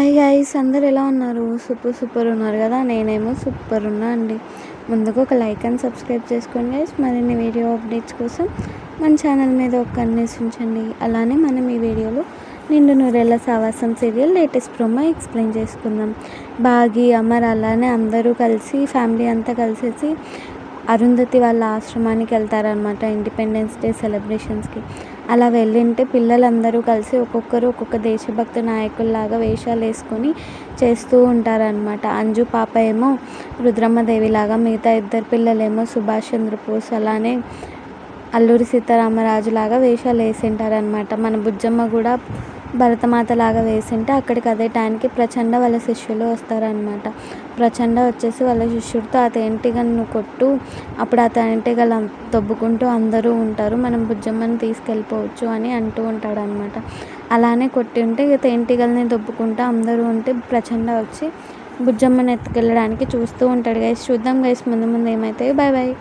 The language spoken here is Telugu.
హాయ్ గైస్, అందరూ ఎలా ఉన్నారు? సూపర్ ఉన్నారు కదా. నేనేమో సూపర్ ఉన్నా అండి. ముందుగా ఒక లైక్ అండ్ సబ్స్క్రైబ్ చేసుకోండి గైస్. మరిన్ని వీడియో అప్డేట్స్ కోసం మన ఛానల్ మీద ఒక కన్నేసి ఉంచండి. అలానే మనం ఈ వీడియోలో నిండు నూరేళ్ల సావాసం సీరియల్ లేటెస్ట్ ప్రోమో ఎక్స్ప్లెయిన్ చేసుకుందాం. బాగి, అమర్ అలానే అందరూ కలిసి ఫ్యామిలీ అంతా కలిసేసి అరుంధతి వాళ్ళ ఆశ్రమానికి వెళ్తారనమాట, ఇండిపెండెన్స్ డే సెలబ్రేషన్స్కి. అలా వెళ్ళింటే పిల్లలందరూ కలిసి ఒక్కొక్కరు ఒక్కొక్క దేశభక్తి నాయకుల్లాగా వేషాలు వేసుకొని చేస్తూ ఉంటారనమాట. అంజు పాప ఏమో రుద్రమ్మదేవిలాగా, మిగతా ఇద్దరు పిల్లలేమో సుభాష్ చంద్రబోస్ అలానే అల్లూరి సీతారామరాజులాగా వేషాలు వేసింటారనమాట. మన బుజ్జమ్మ కూడా భరతమాతలాగా వేసింటే అక్కడికి అదే టైంకి ప్రచండ వాళ్ళ శిష్యులు వస్తారనమాట. ప్రచండ వచ్చేసి వాళ్ళ శిష్యుడితో ఆ తేనెటీగను కొట్టు, అప్పుడు ఆ తేనెటీగలు దొబ్బుకుంటూ అందరూ ఉంటారు, మనం బుజ్జమ్మని తీసుకెళ్ళిపోవచ్చు అని అంటూ ఉంటాడనమాట. అలానే కొట్టి ఉంటే ఇక తేనెటీగల్ని దొబ్బుకుంటూ అందరూ ఉంటే ప్రచండ వచ్చి బుజ్జమ్మని ఎత్తుకెళ్ళడానికి చూస్తూ ఉంటాడు గైస్. చూద్దాం గైస్ ముందు ఏమైతాయి. Bye bye.